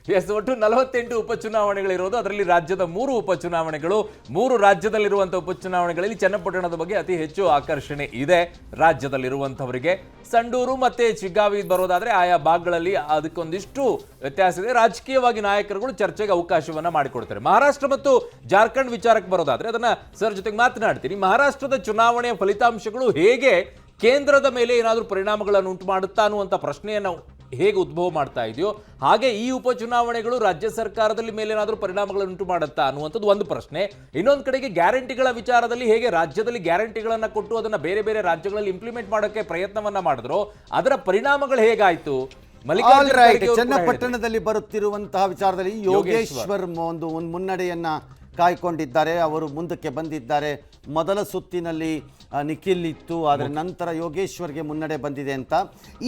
S, ಒಟ್ಟು 48 ಉಪಚುನಾವಣೆಗಳಿರೋದು. ಅದರಲ್ಲಿ ರಾಜ್ಯದ 3 ಉಪಚುನಾವಣೆಗಳು. 3 ರಾಜ್ಯದಲ್ಲಿರುವಂತಹ ಉಪಚುನಾವಣೆಗಳಲ್ಲಿ ಚನ್ನಪಟ್ಟಣದ ಬಗ್ಗೆ ಅತಿ ಹೆಚ್ಚು ಆಕರ್ಷಣೆ ಇದೆ ರಾಜ್ಯದಲ್ಲಿರುವಂತವರಿಗೆ. ಸಂಡೂರು ಮತ್ತೆ ಚಿಗ್ಗಾವಿ ಬರೋದಾದ್ರೆ ಆಯಾ ಭಾಗಗಳಲ್ಲಿ ಅದಕ್ಕೊಂದಿಷ್ಟು ವ್ಯತ್ಯಾಸ ಇದೆ. ರಾಜಕೀಯವಾಗಿ ನಾಯಕರುಗಳು ಚರ್ಚೆಗೆ ಅವಕಾಶವನ್ನ ಮಾಡಿಕೊಡ್ತಾರೆ. ಮಹಾರಾಷ್ಟ್ರ ಮತ್ತು ಜಾರ್ಖಂಡ್ ವಿಚಾರಕ್ಕೆ ಬರೋದಾದ್ರೆ ಅದನ್ನ ಸರ್ ಜೊತೆಗೆ ಮಾತನಾಡ್ತೀನಿ. ಮಹಾರಾಷ್ಟ್ರದ ಚುನಾವಣೆಯ ಫಲಿತಾಂಶಗಳು ಹೇಗೆ ಕೇಂದ್ರದ ಮೇಲೆ ಏನಾದರೂ ಪರಿಣಾಮಗಳನ್ನು ಉಂಟು ಮಾಡುತ್ತಾ ಅನ್ನುವಂಥ ಪ್ರಶ್ನೆಯನ್ನು ಹೇಗೆ ಉದ್ಭವ ಮಾಡ್ತಾ ಇದೆಯೋ ಹಾಗೆ ಈ ಉಪಚುನಾವಣೆಗಳು ರಾಜ್ಯ ಸರ್ಕಾರದಲ್ಲಿ ಮೇಲೆ ಏನಾದರೂ ಪರಿಣಾಮಗಳನ್ನು ಉಂಟು ಮಾಡುತ್ತಾ ಅನ್ನುವಂಥದ್ದು ಒಂದು ಪ್ರಶ್ನೆ. ಇನ್ನೊಂದು ಕಡೆಗೆ ಗ್ಯಾರಂಟಿಗಳ ವಿಚಾರದಲ್ಲಿ ಹೇಗೆ ರಾಜ್ಯದಲ್ಲಿ ಗ್ಯಾರಂಟಿಗಳನ್ನು ಕೊಟ್ಟು ಅದನ್ನ ಬೇರೆ ಬೇರೆ ರಾಜ್ಯಗಳಲ್ಲಿ ಇಂಪ್ಲಿಮೆಂಟ್ ಮಾಡೋಕೆ ಪ್ರಯತ್ನವನ್ನ ಮಾಡಿದ್ರು, ಅದರ ಪರಿಣಾಮಗಳು ಹೇಗಾಯ್ತು? ಚನ್ನಪಟ್ಟಣದಲ್ಲಿ ಬರುತ್ತಿರುವಂತಹ ವಿಚಾರದಲ್ಲಿ ಯೋಗೇಶ್ವರ್ ಒಂದು ಮುನ್ನಡೆಯನ್ನ ಕಾಯ್ಕೊಂಡಿದ್ದಾರೆ. ಅವರು ಮುಂದಕ್ಕೆ ಬಂದಿದ್ದಾರೆ. ಮೊದಲ ಸುತ್ತಿನಲ್ಲಿ ನಿಖಿಲ್ ಇತ್ತು, ಆದರೆ ನಂತರ ಯೋಗೇಶ್ವರ್ಗೆ ಮುನ್ನಡೆ ಬಂದಿದೆ ಅಂತ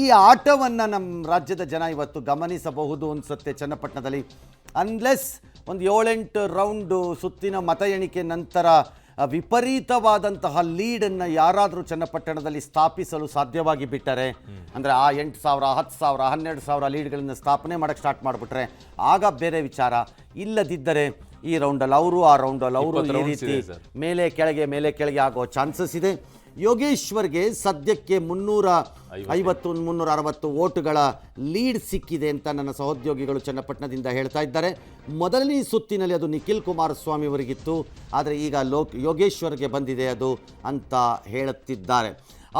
ಈ ಆಟವನ್ನು ನಮ್ಮ ರಾಜ್ಯದ ಜನ ಇವತ್ತು ಗಮನಿಸಬಹುದು ಅನ್ಸುತ್ತೆ. ಚನ್ನಪಟ್ಟಣದಲ್ಲಿ ಅನ್ಲೆಸ್ ಒಂದು 7-8 ರೌಂಡು ಸುತ್ತಿನ ಮತ ಎಣಿಕೆ ನಂತರ ವಿಪರೀತವಾದಂತಹ ಲೀಡನ್ನು ಯಾರಾದರೂ ಚನ್ನಪಟ್ಟಣದಲ್ಲಿ ಸ್ಥಾಪಿಸಲು ಸಾಧ್ಯವಾಗಿ ಬಿಟ್ಟರೆ, ಅಂದರೆ ಆ 8,000, 10,000, 12,000 ಲೀಡ್ಗಳನ್ನು ಸ್ಥಾಪನೆ ಮಾಡೋಕ್ಕೆ ಸ್ಟಾರ್ಟ್ ಮಾಡಿಬಿಟ್ರೆ ಆಗ ಬೇರೆ ವಿಚಾರ. ಇಲ್ಲದಿದ್ದರೆ ಈ ರೌಂಡಲ್ಲಿ ಅವರು, ಆ ರೌಂಡಲ್ಲಿ ಅವರು, ಈ ರೀತಿ ಮೇಲೆ ಕೆಳಗೆ ಆಗೋ ಚಾನ್ಸಸ್ ಇದೆ. ಯೋಗೇಶ್ವರ್ಗೆ ಸದ್ಯಕ್ಕೆ 350-360 ಓಟುಗಳ ಲೀಡ್ ಸಿಕ್ಕಿದೆ ಅಂತ ನನ್ನ ಸಹೋದ್ಯೋಗಿಗಳು ಚನ್ನಪಟ್ಟಣದಿಂದ ಹೇಳ್ತಾ ಇದ್ದಾರೆ. ಮೊದಲನೇ ಸುತ್ತಿನಲ್ಲಿ ಅದು ನಿಖಿಲ್ ಕುಮಾರಸ್ವಾಮಿ ಅವರಿಗಿತ್ತು, ಆದರೆ ಈಗ ಯೋಗೇಶ್ವರ್ಗೆ ಬಂದಿದೆ ಅದು ಅಂತ ಹೇಳುತ್ತಿದ್ದಾರೆ.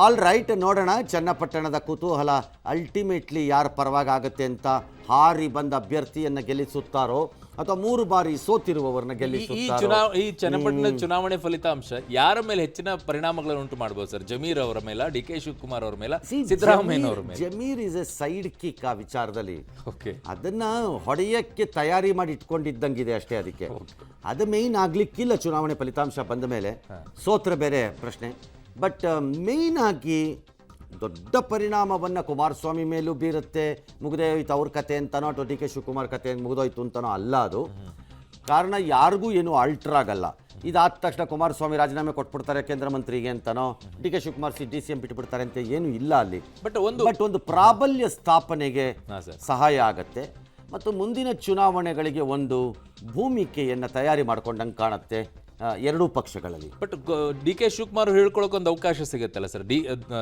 ಆಲ್ ರೈಟ್, ನೋಡೋಣ ಚನ್ನಪಟ್ಟಣದ ಕುತೂಹಲ ಅಲ್ಟಿಮೇಟ್ಲಿ ಯಾರ ಪರವಾಗಿ ಆಗುತ್ತೆ ಅಂತ. ಹಾರಿ ಬಂದ ಅಭ್ಯರ್ಥಿಯನ್ನು ಗೆಲ್ಲಿಸುತ್ತಾರೋ ಅಥವಾ 3 ಬಾರಿ ಸೋತಿರುವವರನ್ನ ಗೆಲ್ಲಿಸುತ್ತಾರೋ. ಈ ಚನ್ನಪಟ್ಟಣ ಚುನಾವಣೆ ಫಲಿತಾಂಶ ಯಾರ ಮೇಲೆ ಹೆಚ್ಚಿನ ಪರಿಣಾಮಗಳನ್ನು ಉಂಟು ಮಾಡಬಹುದು ಸರ್? ಜಮೀರ್ ಅವರ ಮೇಲೆ, ಡಿ ಕೆ ಶಿವಕುಮಾರ್ ಅವರ ಮೇಲೆ, ಸಿದ್ದರಾಮಯ್ಯ ಅವರ ಮೇಲೆ? Zameer is A side kick ಆ ವಿಚಾರದಲ್ಲಿ. ಅದನ್ನ ಹೊಡೆಯಕ್ಕೆ ತಯಾರಿ ಮಾಡಿ ಇಟ್ಕೊಂಡಿದ್ದಂಗಿದೆ ಅಷ್ಟೇ. ಅದಕ್ಕೆ ಅದು ಮೇಯ್ನ್ ಆಗ್ಲಿಕ್ಕಿಲ್ಲ. ಚುನಾವಣೆ ಫಲಿತಾಂಶ ಬಂದ ಮೇಲೆ ಸೋತ್ರ ಬೇರೆ ಪ್ರಶ್ನೆ. ಬಟ್ ಮೇಯ್ನ್ ಆಗಿ ದೊಡ್ಡ ಪರಿಣಾಮವನ್ನು ಕುಮಾರಸ್ವಾಮಿ ಮೇಲೂ ಬೀರುತ್ತೆ. ಮುಗಿದೇ ಹೋಯ್ತು ಅವ್ರ ಕತೆ ಅಂತನೋ ಅಥವಾ ಡಿ ಕೆ ಶಿವಕುಮಾರ್ ಕತೆ ಮುಗಿದೋಯ್ತು ಅಂತನೋ ಅಲ್ಲ ಅದು. ಕಾರಣ ಯಾರಿಗೂ ಏನು ಆಲ್ಟರ್ ಆಗಲ್ಲ. ಇದಾದ ತಕ್ಷಣ ಕುಮಾರಸ್ವಾಮಿ ರಾಜೀನಾಮೆ ಕೊಟ್ಬಿಡ್ತಾರೆ ಕೇಂದ್ರ ಮಂತ್ರಿಗೆ ಅಂತನೋ, ಡಿ ಕೆ ಶಿವಕುಮಾರ್ DCM ಬಿಟ್ಟುಬಿಡ್ತಾರೆ ಅಂತ ಏನು ಇಲ್ಲ ಅಲ್ಲಿ. ಬಟ್ ಒಂದು ಪ್ರಾಬಲ್ಯ ಸ್ಥಾಪನೆಗೆ ಸಹಾಯ ಆಗತ್ತೆ ಮತ್ತು ಮುಂದಿನ ಚುನಾವಣೆಗಳಿಗೆ ಒಂದು ಭೂಮಿಕೆಯನ್ನು ತಯಾರಿ ಮಾಡ್ಕೊಂಡಂಗೆ ಕಾಣುತ್ತೆ ಎರಡೂ ಪಕ್ಷಗಳಲ್ಲಿ. ಬಟ್ ಡಿ ಕೆ ಶಿವಕುಮಾರ್ ಹೇಳ್ಕೊಳ್ಳೋಕೆ ಒಂದು ಅವಕಾಶ ಸಿಗುತ್ತಲ್ಲ ಸರ್?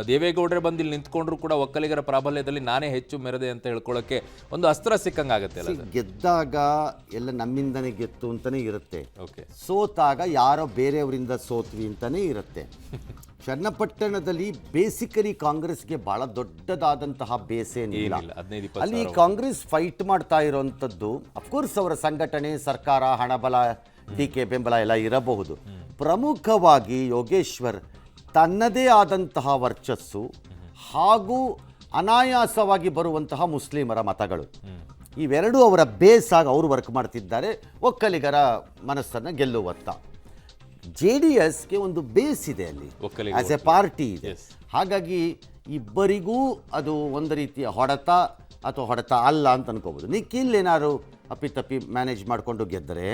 ದೇವೇಗೌಡರೇ ಬಂದು ಇಲ್ಲಿ ನಿಂತ್ಕೊಂಡ್ರು ಕೂಡ ಒಕ್ಕಲಿಗರ ಪ್ರಾಬಲ್ಯದಲ್ಲಿ ನಾನೇ ಹೆಚ್ಚು ಮೆರೆದೆ ಅಂತ ಹೇಳ್ಕೊಳ್ಳೋಕೆ ಒಂದು ಅಸ್ತ್ರ ಸಿಕ್ಕಂಗಾಗತ್ತೆ ಅಲ್ಲ? ಗೆದ್ದಾಗ ಎಲ್ಲ ನಮ್ಮಿಂದನೇ ಗೆತ್ತು ಅಂತಾನೆ ಇರುತ್ತೆ, ಸೋತಾಗ ಯಾರೋ ಬೇರೆಯವರಿಂದ ಸೋತ್ವಿ ಅಂತಾನೆ ಇರುತ್ತೆ. ಚನ್ನಪಟ್ಟಣದಲ್ಲಿ ಬೇಸಿಕಲಿ ಕಾಂಗ್ರೆಸ್ಗೆ ಬಹಳ ದೊಡ್ಡದಾದಂತಹ ಬೇಸೇನಿಲ್ಲ. ಅಲ್ಲಿ ಕಾಂಗ್ರೆಸ್ ಫೈಟ್ ಮಾಡ್ತಾ ಇರೋಂಥದ್ದು ಅಫ್ಕೋರ್ಸ್ ಅವರ ಸಂಘಟನೆ, ಸರ್ಕಾರ, ಹಣಬಲ, ಟೀಕೆ, ಬೆಂಬಲ ಎಲ್ಲ ಇರಬಹುದು. ಪ್ರಮುಖವಾಗಿ ಯೋಗೇಶ್ವರ್ ತನ್ನದೇ ಆದಂತಹ ವರ್ಚಸ್ಸು ಹಾಗೂ ಅನಾಯಾಸವಾಗಿ ಬರುವಂತಹ ಮುಸ್ಲಿಮರ ಮತಗಳು, ಇವೆರಡೂ ಅವರ ಬೇಸಾಗಿ ಅವರು ವರ್ಕ್ ಮಾಡ್ತಿದ್ದಾರೆ ಒಕ್ಕಲಿಗರ ಮನಸ್ಸನ್ನು ಗೆಲ್ಲುವತ್ತ. JDSಗೆ ಒಂದು ಬೇಸ್ ಇದೆ ಅಲ್ಲಿ, ಆಸ್ ಎ ಪಾರ್ಟಿ ಇದೆ. ಹಾಗಾಗಿ ಇಬ್ಬರಿಗೂ ಅದು ಒಂದು ರೀತಿಯ ಹೊಡೆತ ಅಥವಾ ಹೊಡೆತ ಅಲ್ಲ ಅಂತ ಅನ್ಕೋಬೋದು. ನಿಖಿಲ್ ಏನಾದ್ರು ಅಪ್ಪಿತಪ್ಪಿ ಮ್ಯಾನೇಜ್ ಮಾಡಿಕೊಂಡು ಗೆದ್ದರೆ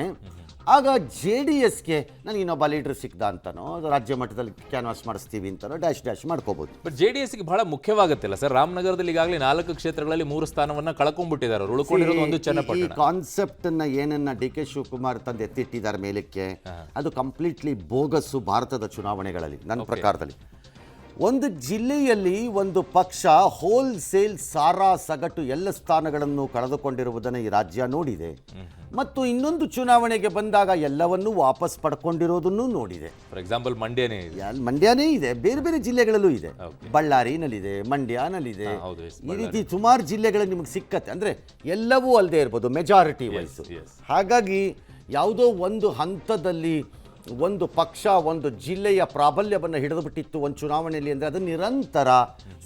ಆಗ JDSಗೆ ನನಗೆ ಇನ್ನೊಬ್ಬ ಲೀಡರ್ ಸಿಕ್ದ ಅಂತನೋ, ರಾಜ್ಯ ಮಟ್ಟದಲ್ಲಿ ಕ್ಯಾನ್ವಾಸ್ ಮಾಡಿಸ್ತೀವಿ ಅಂತನೋ ಡ್ಯಾಶ್ ಮಾಡ್ಕೋಬಹುದು. ಬಟ್ JDSಗೆ ಬಹಳ ಮುಖ್ಯವಾಗುತ್ತಿಲ್ಲ ಸರ್. ರಾಮನಗರದಲ್ಲಿ ಈಗಾಗಲೇ 4 ಕ್ಷೇತ್ರಗಳಲ್ಲಿ 3 ಸ್ಥಾನವನ್ನು ಕಳ್ಕೊಂಡ್ಬಿಟ್ಟಿದ್ದಾರೆ. ಉಳ್ಕೊಂಡಿರೋದು ಒಂದು ಚನ್ನಪಟ್ಟಣ. ಈ ಕಾನ್ಸೆಪ್ಟ್ ಅನ್ನ ಏನನ್ನ ಡಿ ಕೆ ಶಿವಕುಮಾರ್ ತಂದು ಎತ್ತಿಟ್ಟಿದ್ದಾರೆ ಮೇಲಕ್ಕೆ, ಅದು ಕಂಪ್ಲೀಟ್ಲಿ ಬೋಗಸ್ಸು ಭಾರತದ ಚುನಾವಣೆಗಳಲ್ಲಿ. ನನ್ನ ಪ್ರಕಾರದಲ್ಲಿ ಒಂದು ಜಿಲ್ಲೆಯಲ್ಲಿ ಒಂದು ಪಕ್ಷ ಹೋಲ್ಸೇಲ್ ಸಾರಾ ಸಗಟು ಎಲ್ಲ ಸ್ಥಾನಗಳನ್ನು ಕಳೆದುಕೊಂಡಿರುವುದನ್ನು ಈ ರಾಜ್ಯ ನೋಡಿದೆ ಮತ್ತು ಇನ್ನೊಂದು ಚುನಾವಣೆಗೆ ಬಂದಾಗ ಎಲ್ಲವನ್ನೂ ವಾಪಸ್ ಪಡ್ಕೊಂಡಿರೋದನ್ನು ನೋಡಿದೆ. ಫಾರ್ ಎಕ್ಸಾಂಪಲ್ ಮಂಡ್ಯನೇ ಇದೆ, ಬೇರೆ ಬೇರೆ ಜಿಲ್ಲೆಗಳಲ್ಲೂ ಇದೆ. ಬಳ್ಳಾರಿನಲ್ಲಿದೆ, ಮಂಡ್ಯನಲ್ಲಿದೆ, ಈ ರೀತಿ ಸುಮಾರು ಜಿಲ್ಲೆಗಳು ನಿಮಗೆ ಸಿಕ್ಕತ್ತೆ. ಅಂದರೆ ಎಲ್ಲವೂ ಅಲ್ಲದೆ ಇರ್ಬೋದು, ಮೆಜಾರಿಟಿ ವೈಸು. ಹಾಗಾಗಿ ಯಾವುದೋ ಒಂದು ಹಂತದಲ್ಲಿ ಒಂದು ಪಕ್ಷ ಒಂದು ಜಿಲ್ಲೆಯ ಪ್ರಾಬಲ್ಯವನ್ನು ಹಿಡಿದುಬಿಟ್ಟಿತ್ತು ಒಂದು ಚುನಾವಣೆಯಲ್ಲಿ ಅಂದರೆ ಅದು ನಿರಂತರ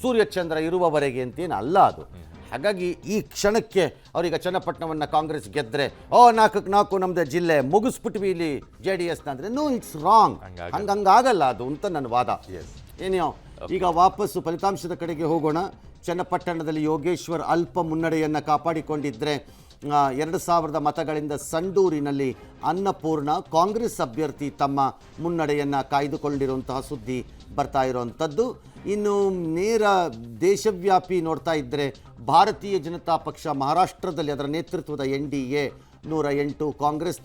ಸೂರ್ಯಚಂದ್ರ ಇರುವವರೆಗೆ ಅಂತೇನು ಅಲ್ಲ ಅದು. ಹಾಗಾಗಿ ಈ ಕ್ಷಣಕ್ಕೆ ಅವರೀಗ ಚನ್ನಪಟ್ಟಣವನ್ನು ಕಾಂಗ್ರೆಸ್ ಗೆದ್ದರೆ 4-4 ನಮ್ಮದು ಜಿಲ್ಲೆ ಮುಗಿಸ್ಬಿಟ್ವಿ ಇಲ್ಲಿ JDSನ ಅಂದರೆ ನೋ, ಇಟ್ಸ್ ರಾಂಗ್. ಹಂಗಾಗಲ್ಲ ಅದು ಅಂತ ನನ್ನ ವಾದ. ಏನೋ ಈಗ ವಾಪಸ್ಸು ಫಲಿತಾಂಶದ ಕಡೆಗೆ ಹೋಗೋಣ. ಚನ್ನಪಟ್ಟಣದಲ್ಲಿ ಯೋಗೇಶ್ವರ್ ಅಲ್ಪ ಮುನ್ನಡೆಯನ್ನು ಕಾಪಾಡಿಕೊಂಡಿದ್ದರೆ 2,000 ಮತಗಳಿಂದ ಸಂಡೂರಿನಲ್ಲಿ ಅನ್ನಪೂರ್ಣ ಕಾಂಗ್ರೆಸ್ ಅಭ್ಯರ್ಥಿ ತಮ್ಮ ಮುನ್ನಡೆಯನ್ನು ಕಾಯ್ದುಕೊಂಡಿರುವಂತಹ ಸುದ್ದಿ ಬರ್ತಾ ಇರುವಂಥದ್ದು. ಇನ್ನು ನೇರ ದೇಶವ್ಯಾಪಿ ನೋಡ್ತಾ ಇದ್ದರೆ ಭಾರತೀಯ ಜನತಾ ಪಕ್ಷ ಮಹಾರಾಷ್ಟ್ರದಲ್ಲಿ ಅದರ ನೇತೃತ್ವದ NDA 108, ಕಾಂಗ್ರೆಸ್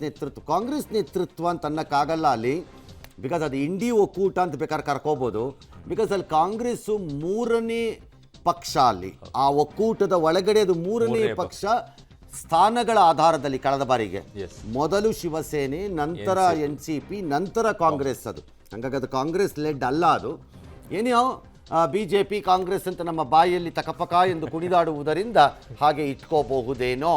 ನೇತೃತ್ವ ಅಂತ ಅನ್ನೋಕ್ಕಾಗಲ್ಲ ಅಲ್ಲಿ, ಬಿಕಾಸ್ ಅದು ಇಂಡಿ ಒಕ್ಕೂಟ ಅಂತ ಬೇಕಾದ್ರೆ ಕರ್ಕೋಬೋದು. ಬಿಕಾಸ್ ಅಲ್ಲಿ ಕಾಂಗ್ರೆಸ್ಸು 3ನೇ ಪಕ್ಷ, ಅಲ್ಲಿ ಆ ಒಕ್ಕೂಟದ ಒಳಗಡೆ ಅದು 3ನೇ ಪಕ್ಷ ಸ್ಥಾನಗಳ ಆಧಾರದಲ್ಲಿ. ಕಳೆದ ಬಾರಿಗೆ ಮೊದಲು ಶಿವಸೇನೆ, ನಂತರ NCP, ನಂತರ ಕಾಂಗ್ರೆಸ್. ಅದು ಹಂಗಾಗಿ ಅದು ಕಾಂಗ್ರೆಸ್ ಲೆಡ್ ಅಲ್ಲ. ಅದು ಏನೋ BJP ಕಾಂಗ್ರೆಸ್ ಅಂತ ನಮ್ಮ ಬಾಯಲ್ಲಿ ತಕಪಕ ಎಂದು ಕುಣಿದಾಡುವುದರಿಂದ ಹಾಗೆ ಇಟ್ಕೋಬಹುದೇನೋ.